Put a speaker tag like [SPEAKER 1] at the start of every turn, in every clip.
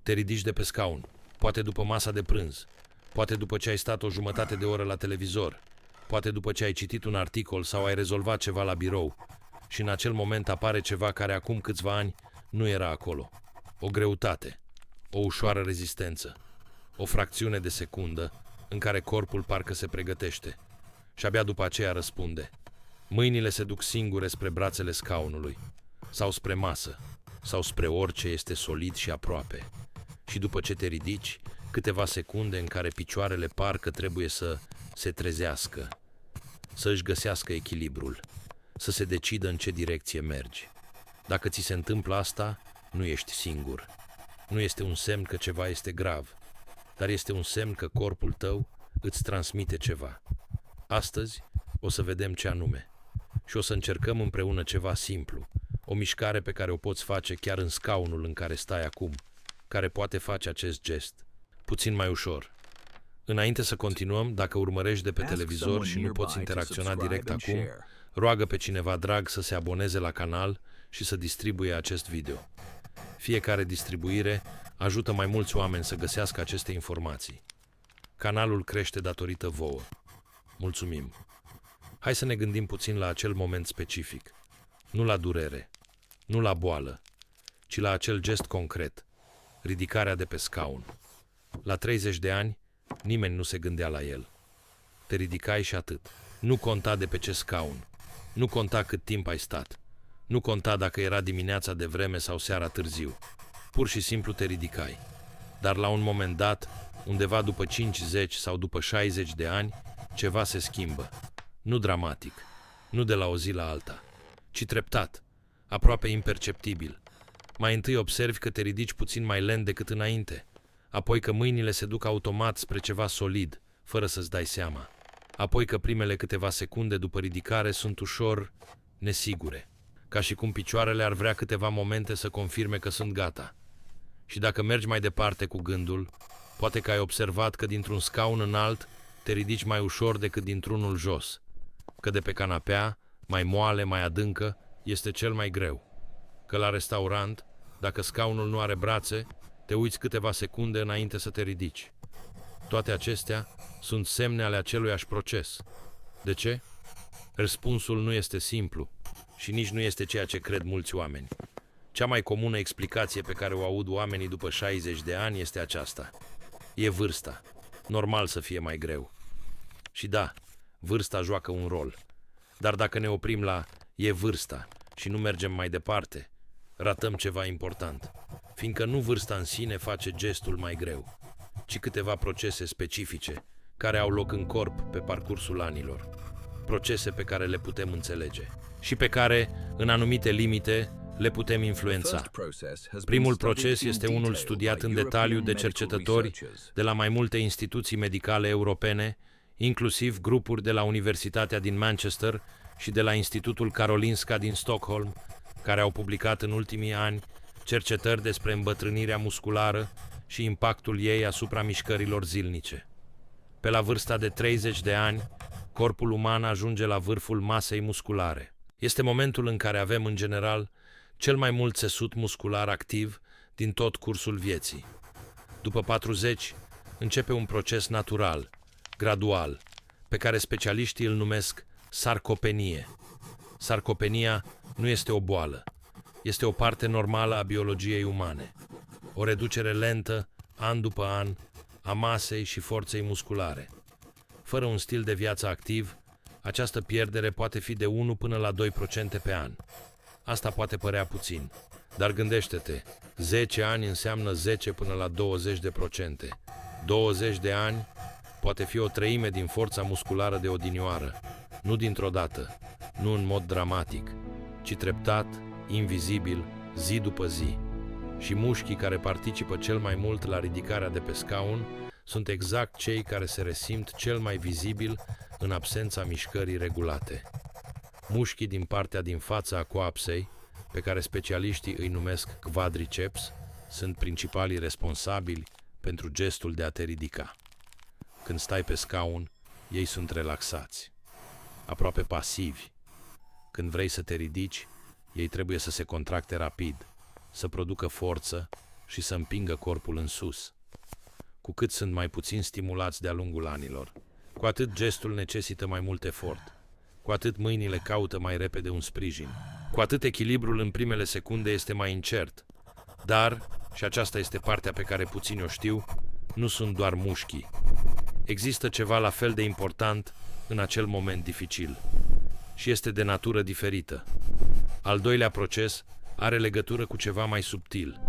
[SPEAKER 1] Te ridici de pe scaun, poate după masa de prânz, poate după ce ai stat o jumătate de oră la televizor, poate după ce ai citit un articol sau ai rezolvat ceva la birou și în acel moment apare ceva care acum câțiva ani nu era acolo. O greutate, o ușoară rezistență, o fracțiune de secundă în care corpul parcă se pregătește și abia după aceea răspunde. Mâinile se duc singure spre brațele scaunului sau spre masă sau spre orice este solid și aproape. Și după ce te ridici, câteva secunde în care picioarele parcă trebuie să se trezească, să își găsească echilibrul, să se decidă în ce direcție mergi. Dacă ți se întâmplă asta, nu ești singur. Nu este un semn că ceva este grav, dar este un semn că corpul tău îți transmite ceva. Astăzi o să vedem ce anume și o să încercăm împreună ceva simplu, o mișcare pe care o poți face chiar în scaunul în care stai acum, care poate face acest gest puțin mai ușor. Înainte să continuăm, dacă urmărești de pe televizor și nu poți interacționa direct acum, roagă pe cineva drag să se aboneze la canal și să distribuie acest video. Fiecare distribuire ajută mai mulți oameni să găsească aceste informații. Canalul crește datorită vouă. Mulțumim! Hai să ne gândim puțin la acel moment specific. Nu la durere, nu la boală, ci la acel gest concret, ridicarea de pe scaun. La 30 de ani, nimeni nu se gândea la el. Te ridicai și atât. Nu conta de pe ce scaun. Nu conta cât timp ai stat. Nu conta dacă era dimineața de vreme sau seara târziu. Pur și simplu te ridicai. Dar la un moment dat, undeva după 50 sau după 60 de ani, ceva se schimbă. Nu dramatic, nu de la o zi la alta, ci treptat, aproape imperceptibil. Mai întâi observi că te ridici puțin mai lent decât înainte, apoi că mâinile se duc automat spre ceva solid, fără să-ți dai seama. Apoi că primele câteva secunde după ridicare sunt ușor nesigure, ca și cum picioarele ar vrea câteva momente să confirme că sunt gata. Și dacă mergi mai departe cu gândul, poate că ai observat că dintr-un scaun înalt te ridici mai ușor decât dintr-unul jos, că de pe canapea, mai moale, mai adâncă, este cel mai greu, că la restaurant, dacă scaunul nu are brațe, te uiți câteva secunde înainte să te ridici. Toate acestea sunt semne ale aceluiași proces. De ce? Răspunsul nu este simplu și nici nu este ceea ce cred mulți oameni. Cea mai comună explicație pe care o aud oamenii după 60 de ani este aceasta. E vârsta. Normal să fie mai greu. Și da, vârsta joacă un rol. Dar dacă ne oprim la e vârsta și nu mergem mai departe, ratăm ceva important. Fiindcă nu vârsta în sine face gestul mai greu, ci câteva procese specifice care au loc în corp pe parcursul anilor. Procese pe care le putem înțelege și pe care, în anumite limite, le putem influența. Primul proces este unul studiat în detaliu de cercetători de la mai multe instituții medicale europene, inclusiv grupuri de la Universitatea din Manchester și de la Institutul Karolinska din Stockholm, care au publicat în ultimii ani cercetări despre îmbătrânirea musculară și impactul ei asupra mișcărilor zilnice. Pe la vârsta de 30 de ani, corpul uman ajunge la vârful masei musculare. Este momentul în care avem, în general, cel mai mult țesut muscular activ din tot cursul vieții. După 40, începe un proces natural, gradual, pe care specialiștii îl numesc sarcopenie. Sarcopenia nu este o boală, este o parte normală a biologiei umane. O reducere lentă, an după an, a masei și forței musculare. Fără un stil de viață activ, această pierdere poate fi de 1 până la 2% pe an. Asta poate părea puțin, dar gândește-te, 10 ani înseamnă 10 până la 20%. 20 de ani poate fi o treime din forța musculară de odinioară, nu dintr-o dată, nu în mod dramatic, ci treptat, invizibil, zi după zi. Și mușchii care participă cel mai mult la ridicarea de pe scaun sunt exact cei care se resimt cel mai vizibil în absența mișcării regulate. Mușchii din partea din față a coapsei, pe care specialiștii îi numesc quadriceps, sunt principalii responsabili pentru gestul de a te ridica. Când stai pe scaun, ei sunt relaxați, aproape pasivi. Când vrei să te ridici, ei trebuie să se contracte rapid, să producă forță și să împingă corpul în sus. Cu cât sunt mai puțin stimulați de-a lungul anilor, cu atât gestul necesită mai mult efort, cu atât mâinile caută mai repede un sprijin, cu atât echilibrul în primele secunde este mai incert. Dar, și aceasta este partea pe care puțini o știu, nu sunt doar mușchii. Există ceva la fel de important în acel moment dificil și este de natură diferită. Al doilea proces are legătură cu ceva mai subtil.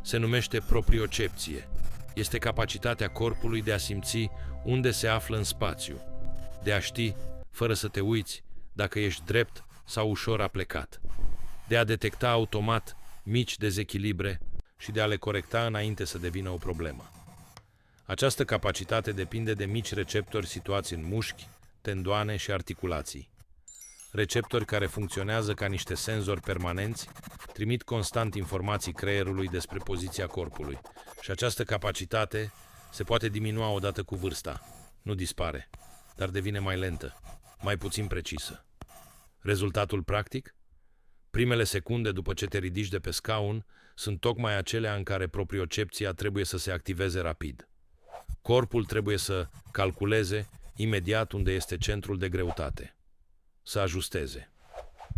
[SPEAKER 1] Se numește propriocepție. Este capacitatea corpului de a simți unde se află în spațiu, de a ști, fără să te uiți, dacă ești drept sau ușor aplecat, de a detecta automat mici dezechilibre și de a le corecta înainte să devină o problemă. Această capacitate depinde de mici receptori situați în mușchi, tendoane și articulații. Receptori care funcționează ca niște senzori permanenți, trimit constant informații creierului despre poziția corpului și această capacitate se poate diminua odată cu vârsta. Nu dispare, dar devine mai lentă, mai puțin precisă. Rezultatul practic? Primele secunde după ce te ridici de pe scaun sunt tocmai acelea în care propriocepția trebuie să se activeze rapid. Corpul trebuie să calculeze imediat unde este centrul de greutate, să ajusteze,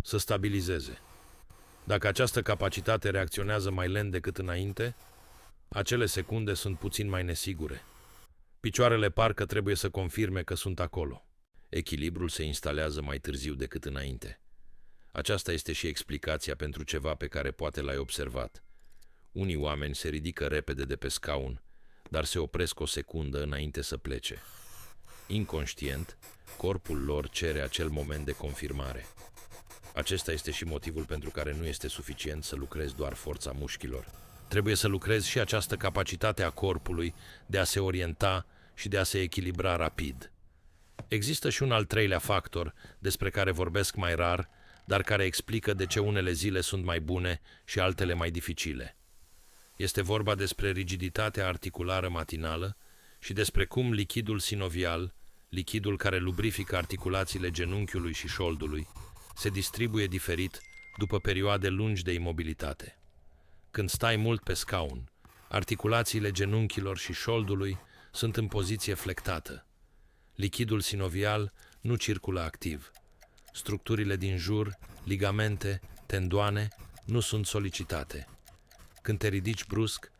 [SPEAKER 1] să stabilizeze. Dacă această capacitate reacționează mai lent decât înainte, acele secunde sunt puțin mai nesigure. Picioarele parcă trebuie să confirme că sunt acolo. Echilibrul se instalează mai târziu decât înainte. Aceasta este și explicația pentru ceva pe care poate l-ai observat. Unii oameni se ridică repede de pe scaun, dar se opresc o secundă înainte să plece. Inconștient, corpul lor cere acel moment de confirmare. Acesta este și motivul pentru care nu este suficient să lucrezi doar forța mușchilor. Trebuie să lucrezi și această capacitate a corpului de a se orienta și de a se echilibra rapid. Există și un al treilea factor despre care vorbesc mai rar, dar care explică de ce unele zile sunt mai bune și altele mai dificile. Este vorba despre rigiditatea articulară matinală și despre cum lichidul sinovial, lichidul care lubrifică articulațiile genunchiului și șoldului, se distribuie diferit după perioade lungi de imobilitate. Când stai mult pe scaun, articulațiile genunchilor și șoldului sunt în poziție flectată. Lichidul sinovial nu circulă activ. Structurile din jur, ligamente, tendoane, nu sunt solicitate. Când te ridici brusc,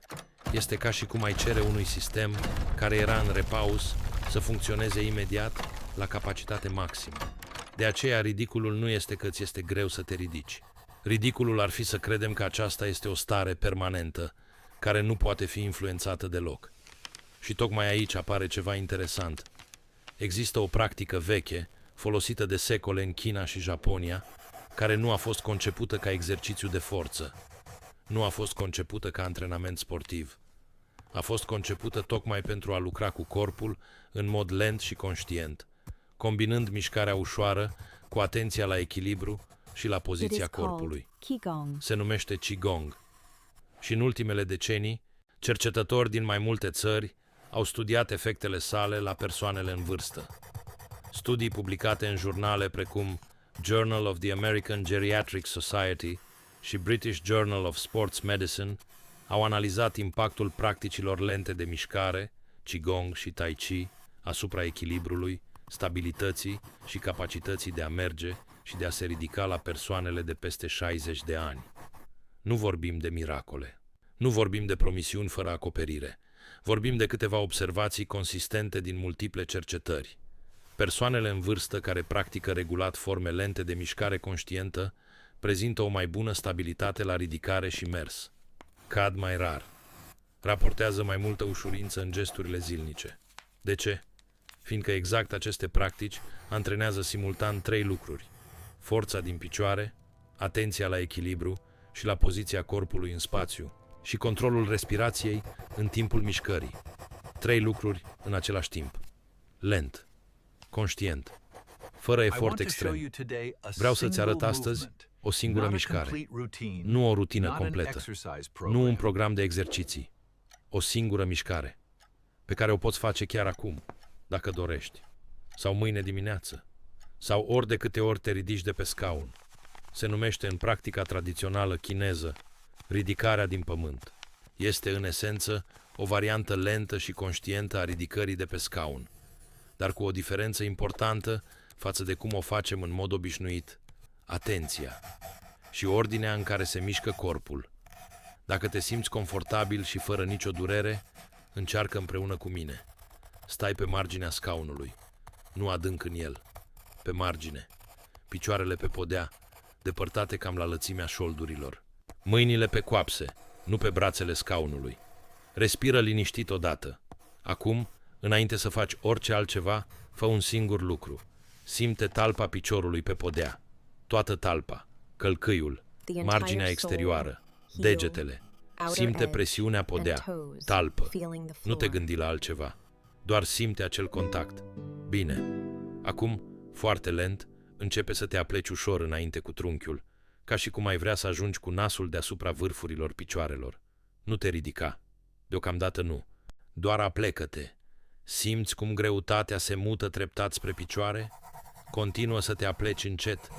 [SPEAKER 1] este ca și cum ai cere unui sistem care era în repaus să funcționeze imediat la capacitate maximă. De aceea, ridiculul nu este că ți este greu să te ridici. Ridiculul ar fi să credem că aceasta este o stare permanentă, care nu poate fi influențată deloc. Și tocmai aici apare ceva interesant. Există o practică veche, folosită de secole în China și Japonia, care nu a fost concepută ca exercițiu de forță. Nu a fost concepută ca antrenament sportiv. A fost concepută tocmai pentru a lucra cu corpul în mod lent și conștient, combinând mișcarea ușoară cu atenția la echilibru și la poziția corpului. Se numește Qigong. Și în ultimele decenii, cercetători din mai multe țări au studiat efectele sale la persoanele în vârstă. Studii publicate în jurnale precum Journal of the American Geriatric Society și British Journal of Sports Medicine au analizat impactul practicilor lente de mișcare, Qigong și Tai Chi, asupra echilibrului, stabilității și capacității de a merge și de a se ridica la persoanele de peste 60 de ani. Nu vorbim de miracole. Nu vorbim de promisiuni fără acoperire. Vorbim de câteva observații consistente din multiple cercetări. Persoanele în vârstă care practică regulat forme lente de mișcare conștientă prezintă o mai bună stabilitate la ridicare și mers. Cad mai rar. Raportează mai multă ușurință în gesturile zilnice. De ce? Fiindcă exact aceste practici antrenează simultan 3 lucruri: forța din picioare, atenția la echilibru și la poziția corpului în spațiu și controlul respirației în timpul mișcării. 3 lucruri în același timp. Lent, conștient, fără efort extrem. Vreau să-ți arăt astăzi o singură mișcare, nu o rutină completă, nu un program de exerciții, o singură mișcare, pe care o poți face chiar acum, dacă dorești, sau mâine dimineață, sau ori de câte ori te ridici de pe scaun. Se numește în practica tradițională chineză ridicarea din pământ. Este, în esență, o variantă lentă și conștientă a ridicării de pe scaun, dar cu o diferență importantă față de cum o facem în mod obișnuit: atenția și ordinea în care se mișcă corpul. Dacă te simți confortabil și fără nicio durere, încearcă împreună cu mine. Stai pe marginea scaunului, nu adânc în el, pe margine, picioarele pe podea, depărtate cam la lățimea șoldurilor. Mâinile pe coapse, nu pe brațele scaunului. Respiră liniștit odată. Acum, înainte să faci orice altceva, fă un singur lucru. Simte talpa piciorului pe podea. Toată talpa, călcâiul, marginea exterioară, degetele. Simte presiunea podea, talpă. Nu te gândi la altceva. Doar simte acel contact. Bine. Acum, foarte lent, începe să te apleci ușor înainte cu trunchiul, ca și cum ai vrea să ajungi cu nasul deasupra vârfurilor picioarelor. Nu te ridica. Deocamdată nu. Doar aplecă-te. Simți cum greutatea se mută treptat spre picioare? Continuă să te apleci încet,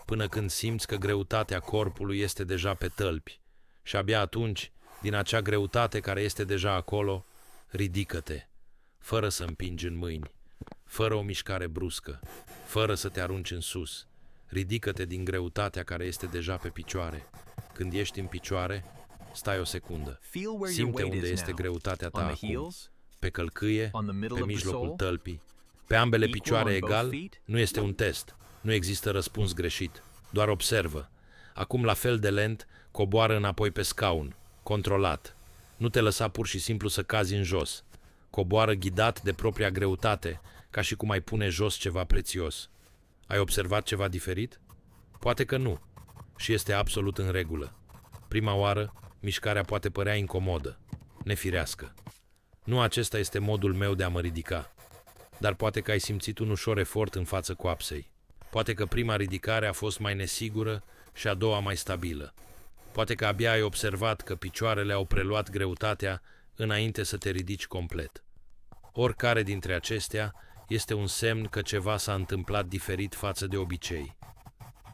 [SPEAKER 1] până când simți că greutatea corpului este deja pe tălpi. Și abia atunci, din acea greutate care este deja acolo, ridică-te, fără să împingi în mâini, fără o mișcare bruscă, fără să te arunci în sus. Ridică-te din greutatea care este deja pe picioare. Când ești în picioare, stai o secundă. Simte unde este greutatea ta acum. Pe călcâie, pe mijlocul tălpii, pe ambele picioare egal. Nu este un test. Nu există răspuns greșit. Doar observă. Acum, la fel de lent, coboară înapoi pe scaun, controlat. Nu te lăsa pur și simplu să cazi în jos. Coboară ghidat de propria greutate, ca și cum ai pune jos ceva prețios. Ai observat ceva diferit? Poate că nu. Și este absolut în regulă. Prima oară, mișcarea poate părea incomodă, nefirească. Nu acesta este modul meu de a mă ridica. Dar poate că ai simțit un ușor efort în față coapsei. Poate că prima ridicare a fost mai nesigură și a doua mai stabilă. Poate că abia ai observat că picioarele au preluat greutatea înainte să te ridici complet. Oricare dintre acestea este un semn că ceva s-a întâmplat diferit față de obicei.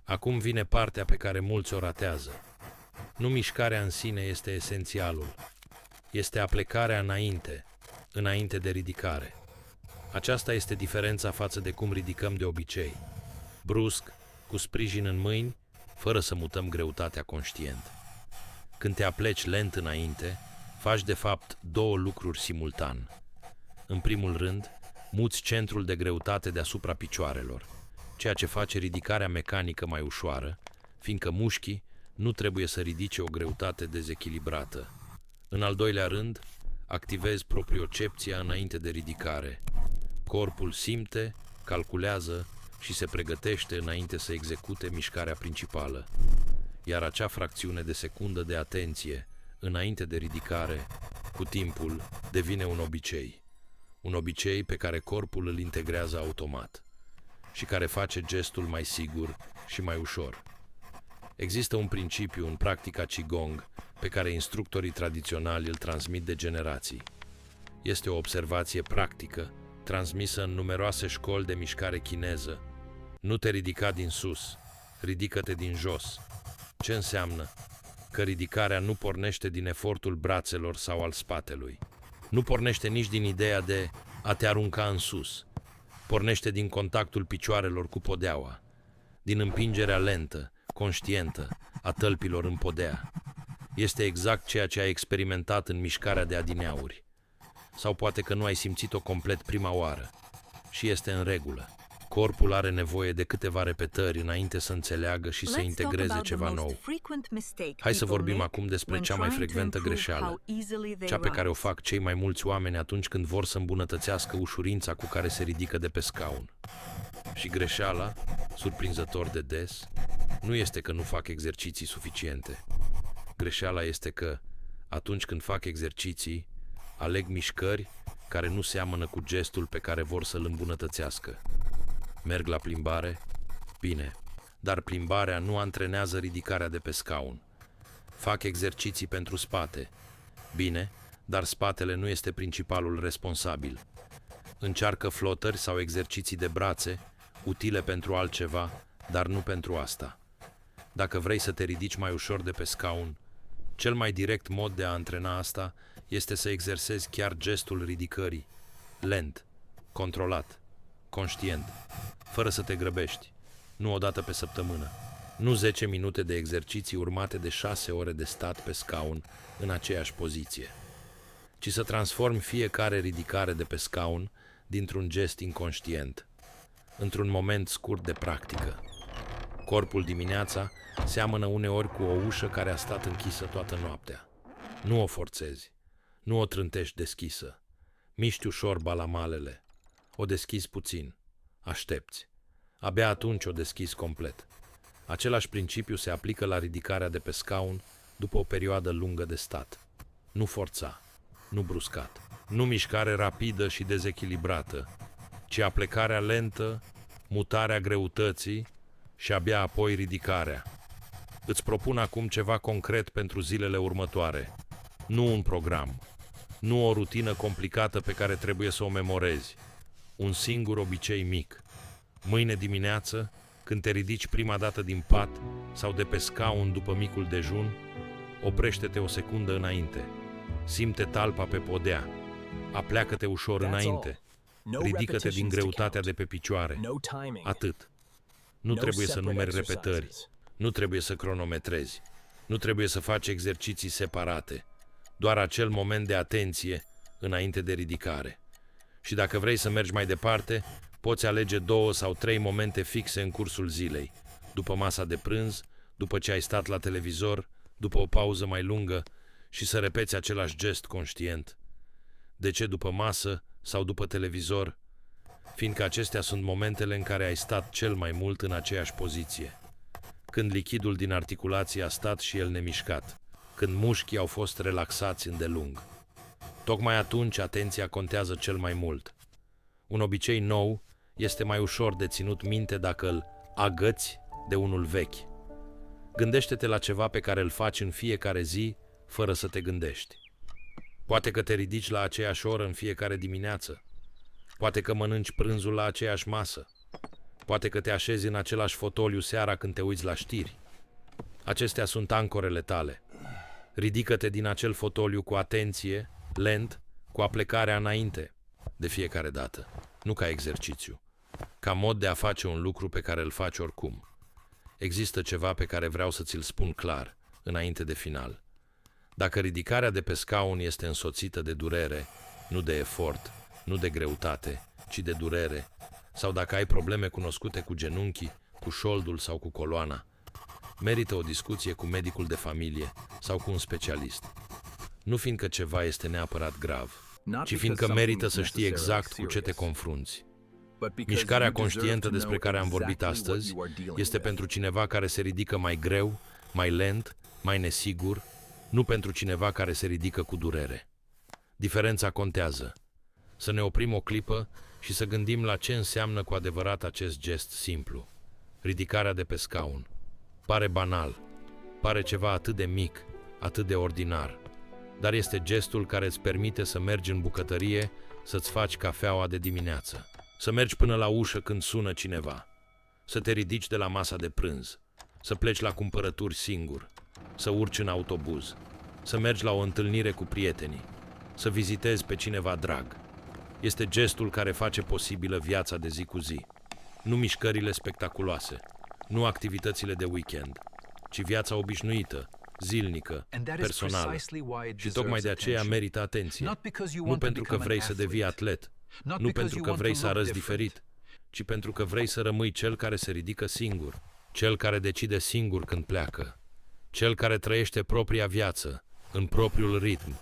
[SPEAKER 1] Acum vine partea pe care mulți o ratează. Nu mișcarea în sine este esențialul. Este aplecarea înainte de ridicare. Aceasta este diferența față de cum ridicăm de obicei. Brusc, cu sprijin în mâini, fără să mutăm greutatea conștient. Când te apleci lent înainte, faci de fapt două lucruri simultan. În primul rând, muți centrul de greutate deasupra picioarelor, ceea ce face ridicarea mecanică mai ușoară, fiindcă mușchii nu trebuie să ridice o greutate dezechilibrată. În al doilea rând, activezi propriocepția înainte de ridicare. Corpul simte, calculează și se pregătește înainte să execute mișcarea principală. Iar acea fracțiune de secundă de atenție, înainte de ridicare, cu timpul, devine un obicei. Un obicei pe care corpul îl integrează automat și care face gestul mai sigur și mai ușor. Există un principiu în practica Qigong pe care instructorii tradiționali îl transmit de generații. Este o observație practică, transmisă în numeroase școli de mișcare chineză. Nu te ridica din sus, ridică-te din jos. Ce înseamnă? Că ridicarea nu pornește din efortul brațelor sau al spatelui. Nu pornește nici din ideea de a te arunca în sus. Pornește din contactul picioarelor cu podeaua, din împingerea lentă, conștientă, a tălpilor în podea. Este exact ceea ce ai experimentat în mișcarea de adineauri. Sau poate că nu ai simțit-o complet prima oară. Și este în regulă. Corpul are nevoie de câteva repetări înainte să înțeleagă și să integreze ceva nou. Hai să vorbim acum despre cea mai frecventă greșeală, cea pe care o fac cei mai mulți oameni atunci când vor să îmbunătățească ușurința cu care se ridică de pe scaun. Și greșeala, surprinzător de des, nu este că nu fac exerciții suficiente. Greșeala este că, atunci când fac exerciții, aleg mișcări care nu seamănă cu gestul pe care vor să-l îmbunătățească. Merg la plimbare? Bine, dar plimbarea nu antrenează ridicarea de pe scaun. Fac exerciții pentru spate? Bine, dar spatele nu este principalul responsabil. Încearcă flotări sau exerciții de brațe, utile pentru altceva, dar nu pentru asta. Dacă vrei să te ridici mai ușor de pe scaun, Cel mai direct mod de a antrena asta este să exersezi chiar gestul ridicării, lent, controlat, conștient, fără să te grăbești, nu o dată pe săptămână, nu 10 minute de exerciții urmate de 6 ore de stat pe scaun în aceeași poziție, ci să transformi fiecare ridicare de pe scaun dintr-un gest inconștient, într-un moment scurt de practică. Corpul dimineața seamănă uneori cu o ușă care a stat închisă toată noaptea. Nu o forțezi, nu o trântești deschisă. Miști ușor balamalele, o deschizi puțin, aștepți. Abia atunci o deschizi complet. Același principiu se aplică la ridicarea de pe scaun după o perioadă lungă de stat. Nu forța, nu bruscat, nu mișcare rapidă și dezechilibrată, ci aplecarea lentă, mutarea greutății și abia apoi ridicarea. Îți propun acum ceva concret pentru zilele următoare. Nu un program, nu o rutină complicată pe care trebuie să o memorezi. Un singur obicei mic. Mâine dimineață, când te ridici prima dată din pat sau de pe scaun după micul dejun, oprește-te o secundă înainte. Simte talpa pe podea. Apleacă-te ușor înainte. Ridică-te din greutatea de pe picioare. Atât. Nu trebuie să numeri repetări. Nu trebuie să cronometrezi. Nu trebuie să faci exerciții separate. Doar acel moment de atenție înainte de ridicare. Și dacă vrei să mergi mai departe, poți alege 2 sau 3 momente fixe în cursul zilei, după masa de prânz, după ce ai stat la televizor, după o pauză mai lungă și să repeți același gest conștient. De ce după masă sau după televizor? Fiindcă acestea sunt momentele în care ai stat cel mai mult în aceeași poziție. Când lichidul din articulație a stat și el nemișcat, când mușchii au fost relaxați îndelung. Tocmai atunci atenția contează cel mai mult. Un obicei nou este mai ușor de ținut minte dacă îl agăți de unul vechi. Gândește-te la ceva pe care îl faci în fiecare zi fără să te gândești. Poate că te ridici la aceeași oră în fiecare dimineață. Poate că mănânci prânzul la aceeași masă. Poate că te așezi în același fotoliu seara când te uiți la știri. Acestea sunt ancorele tale. Ridică-te din acel fotoliu cu atenție, lent, cu aplecarea înainte, de fiecare dată, nu ca exercițiu, ca mod de a face un lucru pe care îl faci oricum. Există ceva pe care vreau să ți-l spun clar, înainte de final. Dacă ridicarea de pe scaun este însoțită de durere, nu de efort, nu de greutate, ci de durere, sau dacă ai probleme cunoscute cu genunchii, cu șoldul sau cu coloana, merită o discuție cu medicul de familie sau cu un specialist. Nu fiindcă ceva este neapărat grav, ci fiindcă merită să știi exact cu ce te confrunți. Mișcarea conștientă despre care am vorbit astăzi este pentru cineva care se ridică mai greu, mai lent, mai nesigur, nu pentru cineva care se ridică cu durere. Diferența contează. Să ne oprim o clipă și să gândim la ce înseamnă cu adevărat acest gest simplu. Ridicarea de pe scaun. Pare banal, pare ceva atât de mic, atât de ordinar, dar este gestul care îți permite să mergi în bucătărie, să-ți faci cafeaua de dimineață, să mergi până la ușă când sună cineva, să te ridici de la masa de prânz, să pleci la cumpărături singur, să urci în autobuz, să mergi la o întâlnire cu prietenii, să vizitezi pe cineva drag. Este gestul care face posibilă viața de zi cu zi, nu mișcările spectaculoase, nu activitățile de weekend, ci viața obișnuită, zilnică, personală. Și tocmai de aceea merită atenție. Nu pentru că vrei să devii atlet, nu pentru că vrei să arăți diferit, ci pentru că vrei să rămâi cel care se ridică singur, cel care decide singur când pleacă, cel care trăiește propria viață, în propriul ritm.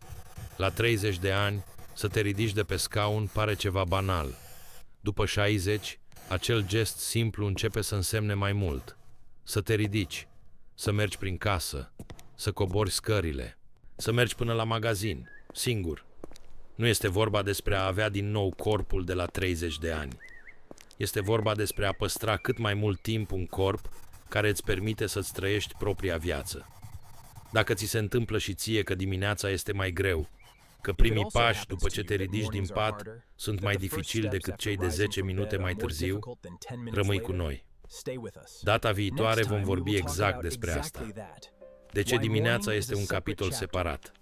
[SPEAKER 1] La 30 de ani, să te ridici de pe scaun pare ceva banal. După 60, acel gest simplu începe să însemne mai mult. Să te ridici, să mergi prin casă, să cobori scările, să mergi până la magazin, singur. Nu este vorba despre a avea din nou corpul de la 30 de ani. Este vorba despre a păstra cât mai mult timp un corp care îți permite să-ți trăiești propria viață. Dacă ți se întâmplă și ție că dimineața este mai greu, că primii pași după ce te ridici din pat sunt mai dificili decât cei de 10 minute mai târziu, rămâi cu noi. Data viitoare vom vorbi exact despre asta. De ce dimineața este un capitol separat?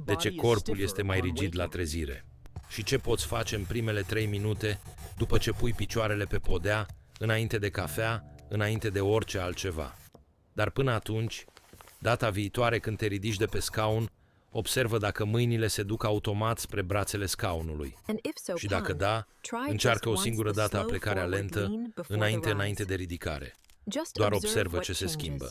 [SPEAKER 1] De ce corpul este mai rigid la trezire? Și ce poți face în primele 3 minute după ce pui picioarele pe podea, înainte de cafea, înainte de orice altceva? Dar până atunci, data viitoare când te ridici de pe scaun, observă dacă mâinile se duc automat spre brațele scaunului. Și dacă da, încearcă o singură dată aplecarea lentă, înainte de ridicare. Doar observă ce se schimbă.